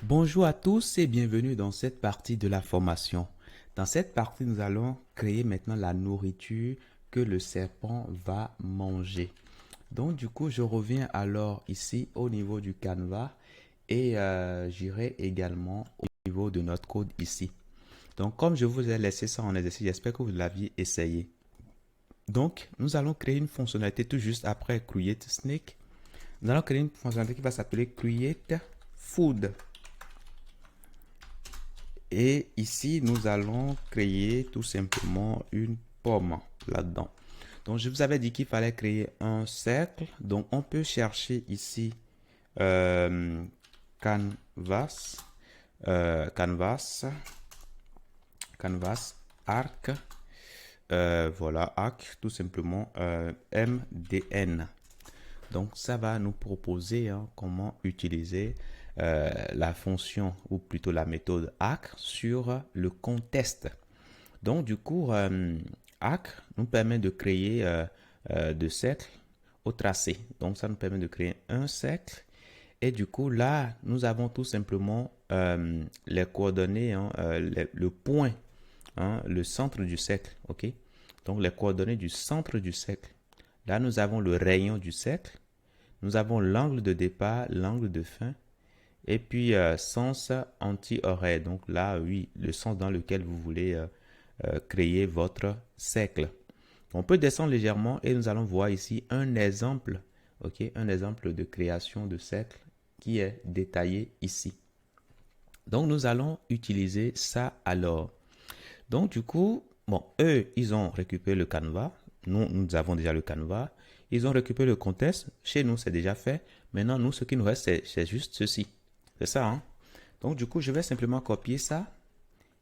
Bonjour à tous et bienvenue dans cette partie de la formation. Dans cette partie, nous allons créer maintenant la nourriture que le serpent va manger. Donc du coup, je reviens alors ici au niveau du canevas et j'irai également au niveau de notre code ici. Donc comme je vous ai laissé ça en exercice, j'espère que vous l'aviez essayé. Donc nous allons créer une fonctionnalité tout juste après create snake. Nous allons créer une fonctionnalité qui va s'appeler create food. Et ici, nous allons créer tout simplement une pomme là-dedans. Donc, je vous avais dit qu'il fallait créer un cercle. Donc, on peut chercher ici canvas, canvas, arc. Voilà, arc, tout simplement MDN. Donc, ça va nous proposer comment utiliser la fonction ou plutôt la méthode arc sur le contexte. Donc, du coup, arc nous permet de créer de cercles au tracé. Donc, ça nous permet de créer un cercle. Et du coup, là, nous avons tout simplement les coordonnées, le point, le centre du cercle. OK? Donc, les coordonnées du centre du cercle. Là, nous avons le rayon du cercle. Nous avons l'angle de départ, l'angle de fin. Et puis, sens anti-horaire. Donc là, oui, le sens dans lequel vous voulez créer votre cercle. On peut descendre légèrement et nous allons voir ici un exemple. OK, un exemple de création de cercle qui est détaillé ici. Donc, nous allons utiliser ça alors. Donc, du coup, bon, eux, ils ont récupéré le canevas. Nous avons déjà le canevas. Ils ont récupéré le contexte. Chez nous, c'est déjà fait. Maintenant, nous, ce qui nous reste, c'est juste ceci. C'est ça, hein? Donc, du coup, je vais simplement copier ça.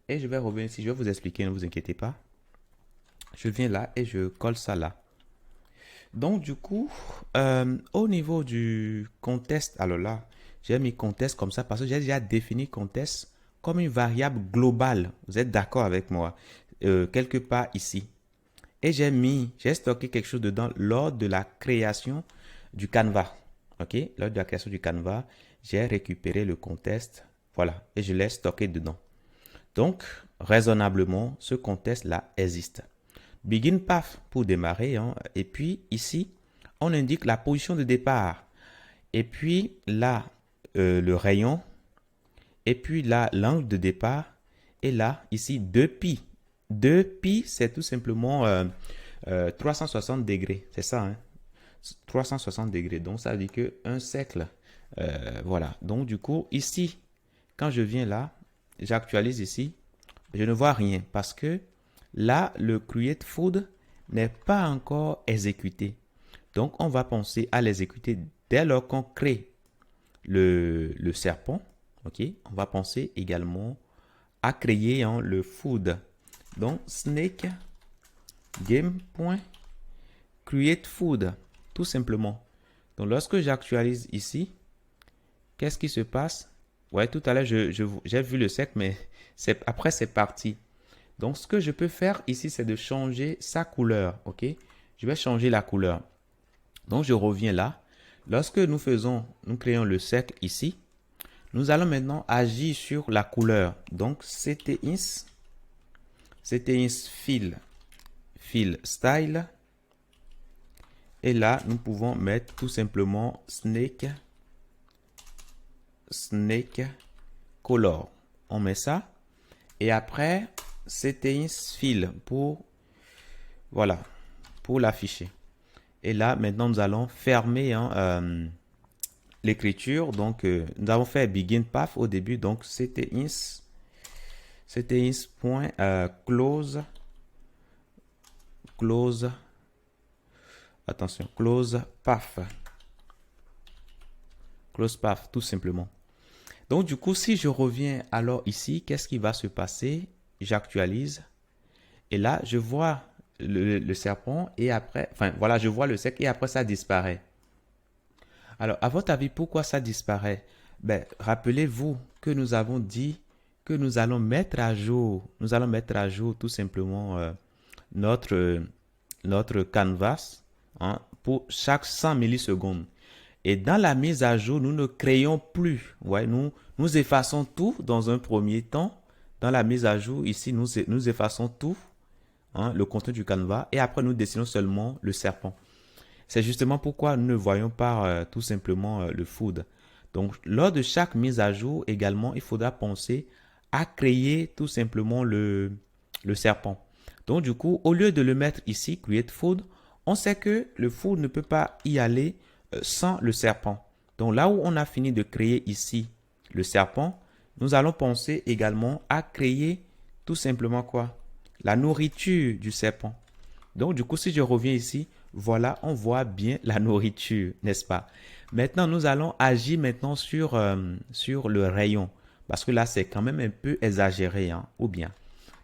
Et je vais revenir ici. Je vais vous expliquer, ne vous inquiétez pas. Je viens là et je colle ça là. Donc, du coup, au niveau du contexte, alors là, j'ai mis contexte comme ça parce que j'ai déjà défini contexte comme une variable globale. Vous êtes d'accord avec moi? Quelque part ici. Et j'ai stocké quelque chose dedans lors de la création du canevas. OK? Lors de la création du canevas, j'ai récupéré le contexte. Voilà. Et je l'ai stocké dedans. Donc, raisonnablement, ce contexte-là existe. Begin path pour démarrer. Et puis, ici, on indique la position de départ. Et puis, là, le rayon. Et puis, là, l'angle de départ. Et là, ici, 2pi. 2pi, c'est tout simplement 360 degrés. C'est ça, hein? 360 degrés. Donc, ça veut dire qu'un cercle. Voilà. Donc, du coup, ici, quand je viens là, j'actualise ici, je ne vois rien parce que là, le create food n'est pas encore exécuté. Donc, on va penser à l'exécuter dès lors qu'on crée le serpent. OK? On va penser également à créer le food. Donc, snake game.create food, tout simplement. Donc, lorsque j'actualise ici, qu'est-ce qui se passe? Ouais, tout à l'heure, j'ai vu le cercle, mais après, c'est parti. Donc, ce que je peux faire ici, c'est de changer sa couleur. OK? Je vais changer la couleur. Donc, je reviens là. Lorsque nous créons le cercle ici, nous allons maintenant agir sur la couleur. Donc, ctins fill style. Et là, nous pouvons mettre tout simplement snake color. On met ça. Et après, ctins fill pour, voilà, pour l'afficher. Et là, maintenant, nous allons fermer l'écriture. Donc, nous avons fait begin path au début. Donc, ctins point close, attention, close path, tout simplement. Donc, du coup, si je reviens alors ici, qu'est-ce qui va se passer? J'actualise. Et là, je vois le serpent et après, enfin, voilà, je vois le cercle et après, ça disparaît. Alors, à votre avis, pourquoi ça disparaît? Ben, rappelez-vous que nous avons dit que nous allons mettre à jour tout simplement notre canvas pour chaque 100 millisecondes. Et dans la mise à jour, nous ne créons plus. Ouais, nous effaçons tout dans un premier temps. Dans la mise à jour, ici, nous effaçons tout, hein, le contenu du canevas. Et après, nous dessinons seulement le serpent. C'est justement pourquoi nous ne voyons pas tout simplement le food. Donc, lors de chaque mise à jour, également, il faudra penser à créer tout simplement le serpent. Donc, du coup, au lieu de le mettre ici, create food, on sait que le food ne peut pas y aller sans le serpent. Donc, là où on a fini de créer ici le serpent, nous allons penser également à créer tout simplement quoi? La nourriture du serpent. Donc, du coup, si je reviens ici, voilà, on voit bien la nourriture, n'est-ce pas? Maintenant, nous allons agir maintenant sur le rayon. Parce que là, c'est quand même un peu exagéré, hein, ou bien.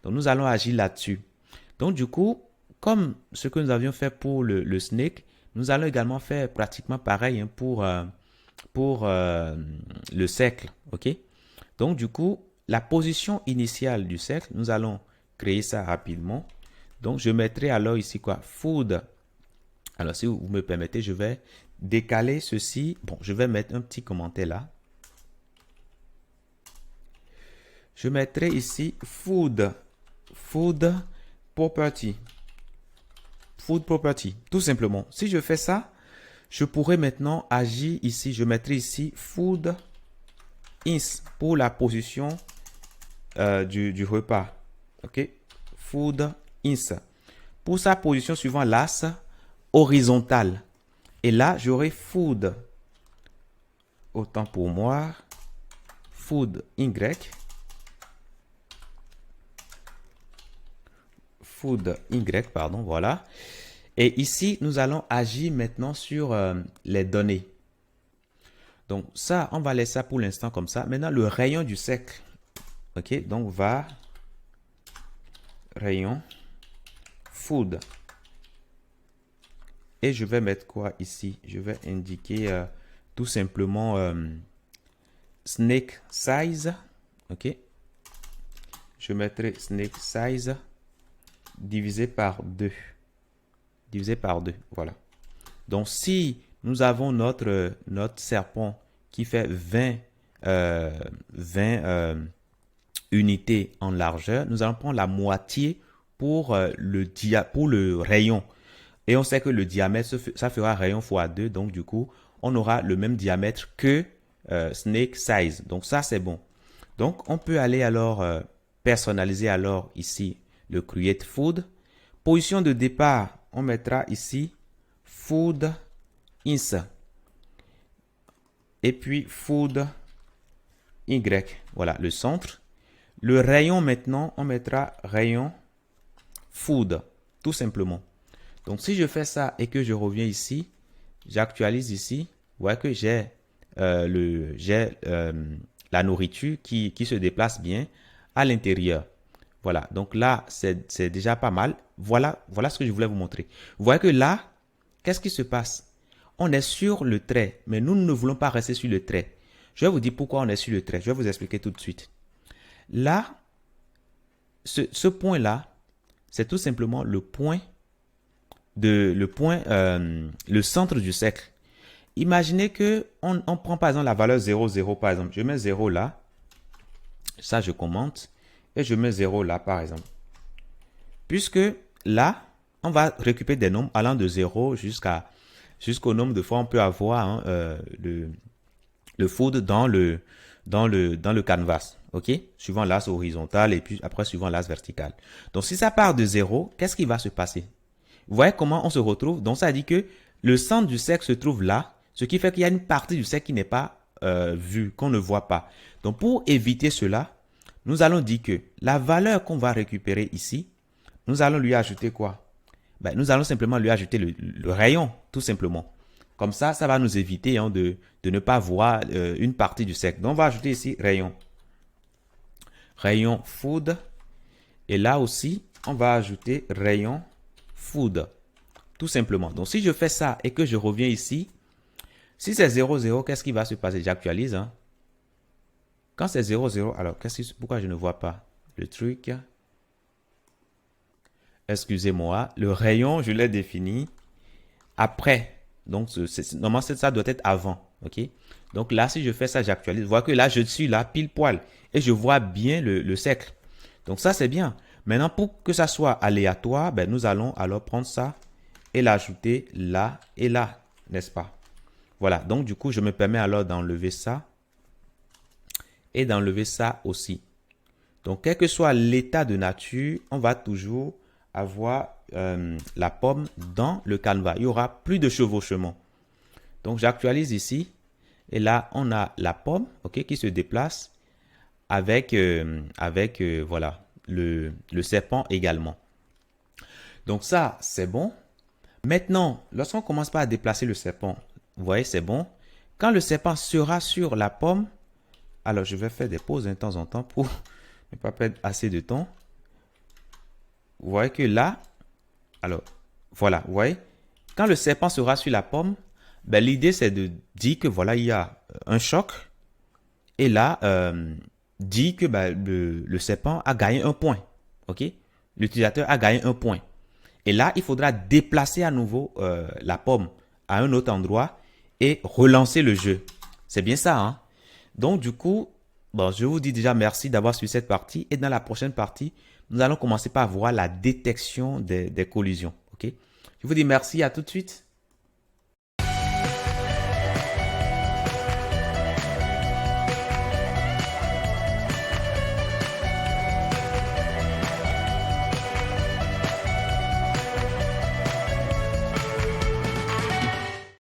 Donc, nous allons agir là-dessus. Donc, du coup, comme ce que nous avions fait pour le snake, nous allons également faire pratiquement pareil, hein, pour le cercle, ok? Donc, du coup, la position initiale du cercle, nous allons créer ça rapidement. Donc, je mettrai alors ici quoi? Food. Alors, si vous me permettez, je vais décaler ceci. Bon, je vais mettre un petit commentaire là. Je mettrai ici food. Food property. Food property. Tout simplement. Si je fais ça, je pourrais maintenant agir ici. Je mettrai ici food ins pour la position du repas. OK? Food ins. Pour sa position suivant l'axe horizontal. Et là, j'aurai food. Autant pour moi. Food Y. Food Y, pardon, voilà. Et ici, nous allons agir maintenant sur les données. Donc ça, on va laisser ça pour l'instant comme ça. Maintenant, le rayon du cercle. OK, donc va rayon food. Et je vais mettre quoi ici? Je vais indiquer tout simplement snake size. OK. Je mettrai snake size divisé par 2. Divisé par 2, voilà. Donc, si nous avons notre serpent qui fait 20 unités en largeur, nous allons prendre la moitié pour le rayon. Et on sait que le diamètre, ça fera rayon fois 2. Donc, du coup, on aura le même diamètre que snake size. Donc, ça, c'est bon. Donc, on peut aller alors personnaliser alors ici le create food. Position de départ, on mettra ici food ins. Et puis food Y. Voilà, le centre. Le rayon maintenant, on mettra rayon food. Tout simplement. Donc, si je fais ça et que je reviens ici, j'actualise ici, vous voyez que j'ai la nourriture qui se déplace bien à l'intérieur. Voilà, donc là, c'est déjà pas mal. Voilà ce que je voulais vous montrer. Vous voyez que là, qu'est-ce qui se passe? On est sur le trait, mais nous ne voulons pas rester sur le trait. Je vais vous dire pourquoi on est sur le trait. Je vais vous expliquer tout de suite. Là, ce point-là, c'est tout simplement le centre du cercle. Imaginez que on prend par exemple la valeur 0, 0 par exemple. Je mets 0 là. Ça, je commente. Et je mets 0 là par exemple. Puisque là, on va récupérer des nombres allant de 0 jusqu'au nombre de fois on peut avoir hein, le food dans le canvas. OK? Suivant l'axe horizontal et puis après suivant l'axe vertical. Donc, si ça part de 0, qu'est-ce qui va se passer? Vous voyez comment on se retrouve? Donc, ça dit que le centre du cercle se trouve là, ce qui fait qu'il y a une partie du cercle qui n'est pas vue, qu'on ne voit pas. Donc, pour éviter cela, nous allons dire que la valeur qu'on va récupérer ici, nous allons lui ajouter quoi? Ben, nous allons simplement lui ajouter le rayon, tout simplement. Comme ça va nous éviter hein, de ne pas voir une partie du cercle. Donc, on va ajouter ici rayon. Rayon food. Et là aussi, on va ajouter rayon food. Tout simplement. Donc, si je fais ça et que je reviens ici, si c'est 0, 0, qu'est-ce qui va se passer? J'actualise. Hein. Quand c'est 0, 0, alors pourquoi je ne vois pas le truc? Excusez-moi. Le rayon, je l'ai défini après Donc, normalement, ça doit être avant. OK? Donc là, si je fais ça, j'actualise. Vous voyez que là, je suis là, pile poil. Et je vois bien le cercle. Donc ça, c'est bien. Maintenant, pour que ça soit aléatoire, ben, nous allons alors prendre ça et l'ajouter là et là. N'est-ce pas? Voilà. Donc, du coup, je me permets alors d'enlever ça et d'enlever ça aussi. Donc, quel que soit l'état de nature, on va toujours avoir la pomme dans le canevas. Il y aura plus de chevauchement. Donc, j'actualise ici. Et là, on a la pomme, ok, qui se déplace avec, voilà, le serpent également. Donc ça, c'est bon. Maintenant, lorsqu'on commence pas à déplacer le serpent, vous voyez, c'est bon. Quand le serpent sera sur la pomme, alors je vais faire des pauses de temps en temps pour ne pas perdre assez de temps. Vous voyez que là, alors, voilà, vous voyez, quand le serpent sera sur la pomme, ben, l'idée c'est de dire que voilà, il y a un choc. Et là, dit que ben, le serpent a gagné un point. OK? L'utilisateur a gagné un point. Et là, il faudra déplacer à nouveau la pomme à un autre endroit et relancer le jeu. C'est bien ça, hein? Donc, du coup, bon, je vous dis déjà merci d'avoir suivi cette partie. Et dans la prochaine partie, nous allons commencer par voir la détection des collisions. OK? Je vous dis merci, à tout de suite.